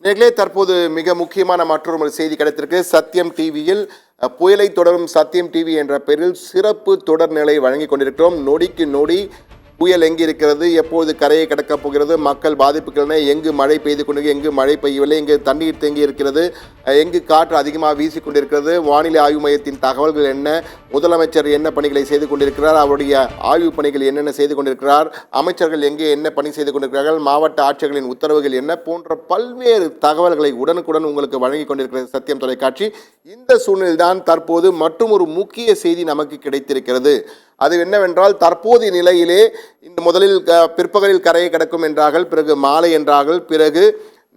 நேர்களே, தற்போது மிக முக்கியமான மற்றொரு செய்தி கிடைத்திருக்கு. சத்தியம் டிவியில் புயலை தொடரும் சத்தியம் டிவி என்ற பெயரில் சிறப்பு தொடர் நிலை வழங்கி கொண்டிருக்கிறோம். நொடிக்கு நொடி புயல் எங்கு இருக்கிறது, எப்போது கரையை கடக்கப் போகிறது, மக்கள் பாதிப்புகள், எங்கு மழை பெய்து கொண்டிருக்கிறது, எங்கு மழை பெய்யவில்லை, எங்கு தண்ணீர் தேங்கி இருக்கிறது, எங்கு காற்று அதிகமாக வீசி கொண்டிருக்கிறது, வானிலை ஆய்வு மையத்தின் தகவல்கள் என்ன, முதலமைச்சர் என்ன பணிகளை செய்து கொண்டிருக்கிறார், அவருடைய ஆய்வு பணிகள் என்னென்ன செய்து கொண்டிருக்கிறார், அமைச்சர்கள் எங்கே என்ன பணி செய்து கொண்டிருக்கிறார்கள், மாவட்ட ஆட்சியர்களின் உத்தரவுகள் என்ன போன்ற பல்வேறு தகவல்களை உடனுக்குடன் உங்களுக்கு வழங்கி கொண்டிருக்கிறது சத்தியம் தொலைக்காட்சி. இந்த சூழ்நிலைதான் தற்போது மற்றும் ஒரு முக்கிய செய்தி நமக்கு கிடைத்திருக்கிறது. அது என்னவென்றால், தற்போதைய நிலையிலே இந்த முதலில் பிற்பகலில் கரையை கடக்கும் என்றார்கள், பிறகு மாலை என்றார்கள், பிறகு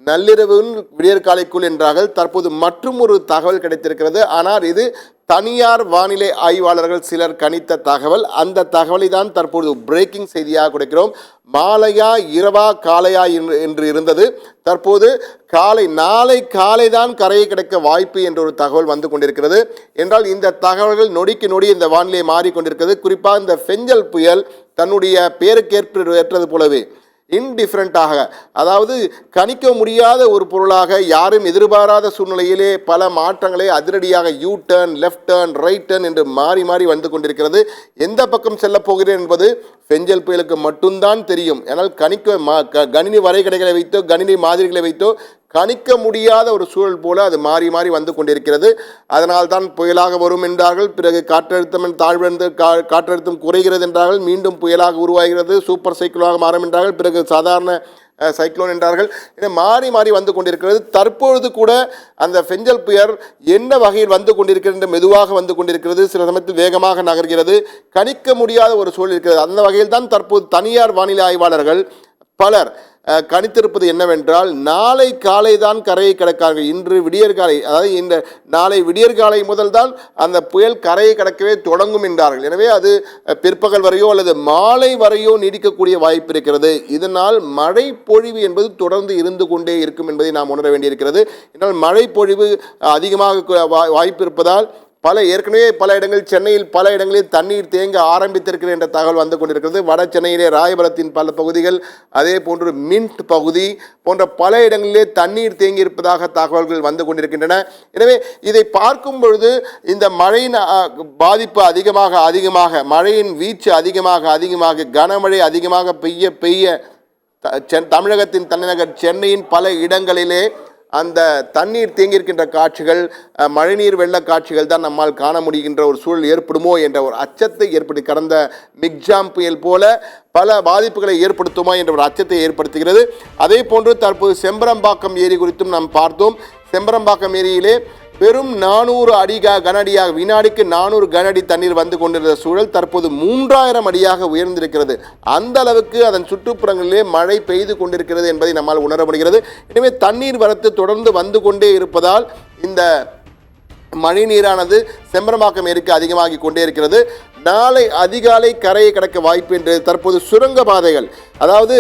நள்ளிரவின் விடியற்காலைக்குள் என்றார்கள். தற்போது மற்றும் ஒரு தகவல் கிடைத்திருக்கிறது. ஆனால் இது தனியார் வானிலை ஆய்வாளர்கள் சிலர் கணித்த தகவல். அந்த தகவலை தான் தற்போது பிரேக்கிங் செய்தியாக கொடுக்கிறோம். மாலையா இரவா காலையா என்று இருந்தது. தற்போது நாளை காலை தான் கரையை கடக்க வாய்ப்பு என்ற ஒரு தகவல் வந்து கொண்டிருக்கிறது. என்றால் இந்த தகவல்கள் நொடிக்கு நொடி இந்த வானிலை மாறிக்கொண்டிருக்கிறது. குறிப்பாக இந்த ஃபெஞ்சல் புயல் தன்னுடைய பேருக்கேற்றது போலவே இன்டிஃபரண்டாக, அதாவது கணிக்க முடியாத ஒரு பொருளாக, யாரும் எதிர்பாராத சூழ்நிலையிலே பல மாற்றங்களை அதிரடியாக you turn, left turn, right turn என்று மாறி மாறி வந்து கொண்டிருக்கிறது. எந்த பக்கம் செல்ல போகிறேன் என்பது ஃபெஞ்சல் புயலுக்கு மட்டும்தான் தெரியும். ஆனால் கணினி வரைகடைகளை வைத்தோ காணொலி மாதிரிகளை வைத்தோ கணிக்க முடியாத ஒரு சூழல் போல அது மாறி மாறி வந்து கொண்டிருக்கிறது. அதனால் தான் புயலாக வரும் என்றார்கள், பிறகு காற்றழுத்தம் தாழ்வடைந்து காற்றழுத்தம் குறைகிறது என்றார்கள், மீண்டும் புயலாக உருவாகிறது, சூப்பர் சைக்ளோனாக மாறும் என்றார்கள், பிறகு சாதாரண சைக்ளோன் என்றார்கள். மாறி மாறி வந்து கொண்டிருக்கிறது. தற்பொழுது கூட அந்த ஃபெஞ்சல் புயல் என்ன வகையில் வந்து கொண்டிருக்கிறது, மெதுவாக வந்து கொண்டிருக்கிறது, சில சமயத்தில் வேகமாக நகர்கிறது, கணிக்க முடியாத ஒரு சூழல் இருக்கிறது. அந்த வகையில் தான் தற்போது தனியார் வானிலை ஆய்வாளர்கள் பலர் கணித்திருப்பது என்னவென்றால், நாளை காலை தான் கரையை கடக்கார்கள். இன்று விடியற்காலை, அதாவது இந்த நாளை விடியற்காலை முதல் தான் அந்த புயல் கரையை கடக்கவே தொடங்கும் என்றார்கள். எனவே அது பிற்பகல் வரையோ அல்லது மாலை வரையோ நீடிக்கக்கூடிய வாய்ப்பு இருக்கிறது. இதனால் மழை பொழிவு என்பது தொடர்ந்து இருந்து கொண்டே இருக்கும் என்பதை நாம் உணர வேண்டியிருக்கிறது. இதனால் மழை பொழிவு அதிகமாக வாய்ப்பு இருப்பதால் ஏற்கனவே பல இடங்களில், சென்னையில் பல இடங்களில் தண்ணீர் தேங்க ஆரம்பித்திருக்கிறது என்ற தகவல் வந்து கொண்டிருக்கிறது. வட சென்னையிலே ராயபுரத்தின் பல பகுதிகள், அதே போன்று மின்ட் பகுதி போன்ற பல இடங்களிலே தண்ணீர் தேங்கி இருப்பதாக தகவல்கள் வந்து கொண்டிருக்கின்றன. எனவே இதை பார்க்கும் பொழுது இந்த மழையின் பாதிப்பு அதிகமாக மழையின் வீச்சு அதிகமாக கனமழை அதிகமாக பெய்ய தமிழகத்தின் தலைநகர் சென்னையின் பல இடங்களிலே அந்த தண்ணீர் தேங்கியிருக்கின்ற காட்சிகள், மழைநீர் வெள்ள காட்சிகள் தான் நம்மால் காண முடிகின்ற ஒரு சூழல் ஏற்படுமோ என்ற ஒரு அச்சத்தை ஏற்படுத்தி, கடந்த மிக்ஜாம் புயல் போல பல பாதிப்புகளை ஏற்படுத்துமா என்ற ஒரு அச்சத்தை ஏற்படுத்துகிறது. அதே போன்று தற்போது செம்பரம்பாக்கம் ஏரி குறித்தும் நாம் பார்த்தோம். செம்பரம்பாக்கம் ஏரியிலே வெறும் 400 கனஅடியாக, வினாடிக்கு 400 கனஅடி தண்ணீர் வந்து கொண்டிருந்த சூழல் தற்போது 3000 அடியாக உயர்ந்திருக்கிறது. அந்த அளவுக்கு அதன் சுற்றுப்புறங்களிலே மழை பெய்து கொண்டிருக்கிறது என்பதை நம்மால் உணர முடிகிறது. எனவே தண்ணீர் வரத்து தொடர்ந்து வந்து கொண்டே இருப்பதால் இந்த மழை நீரானது செம்பரம்பாக்கம் ஏரிக்கு அதிகமாகி கொண்டே இருக்கிறது. நாளை அதிகாலை கரையை கடக்க வாய்ப்பு என்று தற்போது சுரங்கப்பாதைகள், அதாவது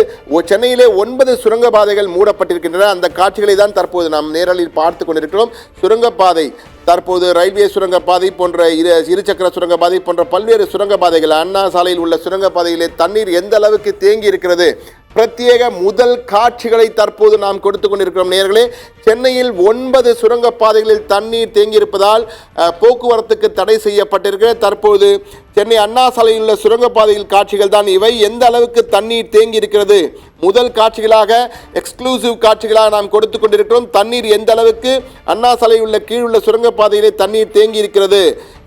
சென்னையிலே 9 சுரங்கப்பாதைகள் மூடப்பட்டிருக்கின்றன. அந்த காட்சிகளை தான் தற்போது நாம் நேரலில் பார்த்து கொண்டிருக்கிறோம். சுரங்கப்பாதை தற்போது ரயில்வே சுரங்கப்பாதை போன்ற இருசக்கர சுரங்கப்பாதை போன்ற பல்வேறு சுரங்கப்பாதைகள், அண்ணா சாலையில் உள்ள சுரங்கப்பாதையிலே தண்ணீர் எந்த அளவுக்கு தேங்கி இருக்கிறது, பிரத்யேக முதல் காட்சிகளை தற்போது நாம் கொடுத்து கொண்டிருக்கிறோம். நேயர்களே, சென்னையில் 9 சுரங்கப்பாதைகளில் தண்ணீர் தேங்கியிருப்பதால் போக்குவரத்துக்கு தடை செய்யப்பட்டிருக்கிறது. தற்போது சென்னை அண்ணா சாலையில் உள்ள சுரங்கப்பாதையில் காட்சிகள் தான் இவை. எந்த அளவுக்கு தண்ணீர் தேங்கி இருக்கிறது முதல் காட்சிகளாக, எக்ஸ்க்ளூசிவ் காட்சிகளாக நாம் கொடுத்து கொண்டிருக்கிறோம். தண்ணீர் எந்த அளவுக்கு அண்ணா சாலையில் உள்ள கீழுள்ள சுரங்கப்பாதையிலே தண்ணீர் தேங்கி இருக்கிறது,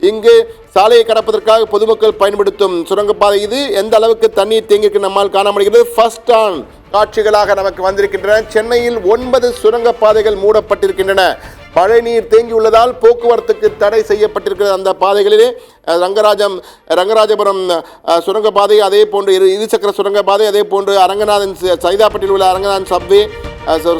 இங்கு சாலையை கடப்பதற்காக பொதுமக்கள் பயன்படுத்தும் சுரங்கப்பாதை, இது எந்த அளவுக்கு தண்ணீர் தேங்கியிருக்கு நம்மால் காண முடிகிறது. ஃபர்ஸ்ட் ஆன் காட்சிகளாக நமக்கு வந்திருக்கின்றன. சென்னையில் 9 சுரங்கப்பாதைகள் மூடப்பட்டிருக்கின்றன. மழை நீர் தேங்கியுள்ளதால் போக்குவரத்துக்கு தடை செய்யப்பட்டிருக்கிறது. அந்த பாதைகளிலே ரங்கராஜபுரம் சுரங்கப்பாதை, அதே போன்று இருசக்கர சுரங்கப்பாதை, அதே போன்று அரங்கநாதன் சைதாப்பட்டியில் உள்ள அரங்கநாதன் சப்வே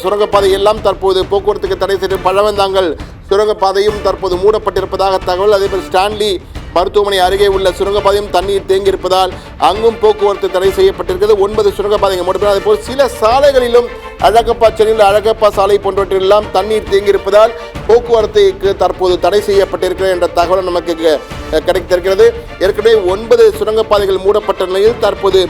சுரங்கப்பாதை எல்லாம் தற்போது போக்குவரத்துக்கு தடை செய்து, பழவந்தாங்கல் சுரங்கப்பாதையும் தற்போது மூடப்பட்டிருப்பதாக தகவல். அதேபோல் ஸ்டான்லி மருத்துவமனை அருகே உள்ள சுரங்கப்பாதையும் தண்ணீர் தேங்கியிருப்பதால் அங்கும் போக்குவரத்து தடை செய்யப்பட்டிருக்கிறது. 9 சுரங்கப்பாதைகள் மூடப்பட்டு, அதேபோல் சில சாலைகளிலும் அழகப்பா, சென்னையில் அழகப்பா சாலை போன்றவற்றிலெல்லாம் தண்ணீர் தேங்கியிருப்பதால் போக்குவரத்துக்கு தற்போது தடை செய்யப்பட்டிருக்கிறது என்ற தகவல் நமக்கு கிடைத்திருக்கிறது. ஏற்கனவே 9 சுரங்கப்பாதைகள் மூடப்பட்ட நிலையில் தற்போது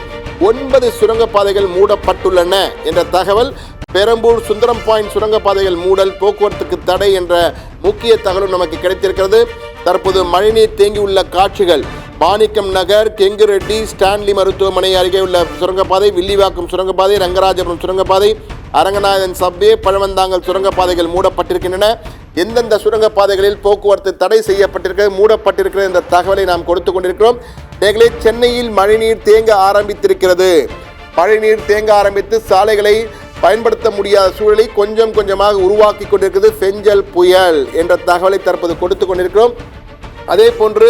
9 சுரங்கப்பாதைகள் மூடப்பட்டுள்ளன என்ற தகவல் பெரம்பூர் சுந்தரம் பாயிண்ட் சுரங்கப்பாதைகள் மூடல், போக்குவரத்துக்கு தடை என்ற முக்கிய தகவலும் நமக்கு கிடைத்திருக்கிறது. தற்போது மழைநீர் தேங்கியுள்ள காட்சிகள் மாணிக்கம் நகர், கெங்குரெட்டி, ஸ்டான்லி மருத்துவமனை அருகே உள்ள சுரங்கப்பாதை, வில்லிவாக்கம் சுரங்கப்பாதை, ரங்கராஜபுரம் சுரங்கப்பாதை, அரங்கநாதன் சப்வே, பழவந்தாங்கல் சுரங்கப்பாதைகள் மூடப்பட்டிருக்கின்றன. எந்தெந்த சுரங்கப்பாதைகளில் போக்குவரத்து தடை செய்யப்பட்டிருக்கிறது, மூடப்பட்டிருக்கிறது என்ற தகவலை நாம் கொடுத்து கொண்டிருக்கிறோம். நேர்களே, சென்னையில் மழைநீர் தேங்க ஆரம்பித்திருக்கிறது. மழைநீர் தேங்க ஆரம்பித்து சாலைகளை பயன்படுத்த முடியாத சூழலை கொஞ்சம் கொஞ்சமாக உருவாக்கி கொண்டிருக்கிறது ஃபெஞ்சல் புயல் என்ற தகவலை தற்போது கொடுத்து கொண்டிருக்கிறோம். அதே போன்று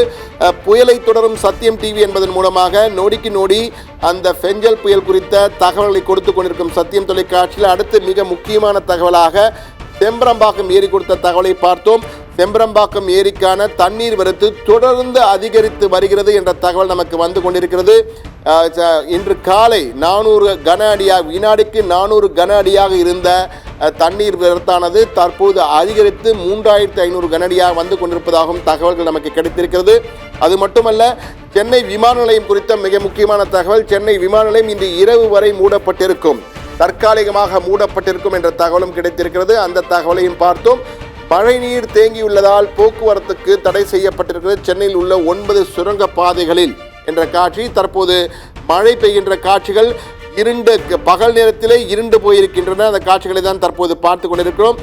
புயலை தொடரும் சத்தியம் டிவி என்பதன் மூலமாக நொடிக்கு நொடி அந்த ஃபெஞ்சல் புயல் குறித்த தகவல்களை கொடுத்து கொண்டிருக்கும் சத்தியம் தொலைக்காட்சியில் அடுத்து மிக முக்கியமான தகவலாக செம்பரம்பாக்கம் ஏரி கொடுத்த தகவலை பார்த்தோம். செம்பரம்பாக்கம் ஏரிக்கான தண்ணீர் வரத்து தொடர்ந்து அதிகரித்து வருகிறது என்ற தகவல் நமக்கு வந்து கொண்டிருக்கிறது. இன்று காலை 400 கன அடியாக, வினாடிக்கு 400 கன அடியாக இருந்த தண்ணீர் வரத்தானது தற்போது அதிகரித்து 3500 கன அடியாக வந்து கொண்டிருப்பதாகவும் தகவல்கள் நமக்கு கிடைத்திருக்கிறது. அது மட்டுமல்ல, சென்னை விமான நிலையம் குறித்த மிக முக்கியமான தகவல். சென்னை விமான நிலையம் இன்று இரவு வரை மூடப்பட்டிருக்கும், தற்காலிகமாக மூடப்பட்டிருக்கும் என்ற தகவலும் கிடைத்திருக்கிறது. அந்த தகவலையும் பார்த்தோம். மழைநீர் தேங்கியுள்ளதால் போக்குவரத்துக்கு தடை செய்யப்பட்டிருக்கிறது சென்னையில் உள்ள 9 சுரங்க பாதைகளில் என்ற காட்சி. தற்போது மழை பெய்கின்ற காட்சிகள் பகல் நேரத்திலே இருண்டு போயிருக்கின்றன. அந்த காட்சிகளை தான் தற்போது பார்த்து கொண்டிருக்கிறோம்.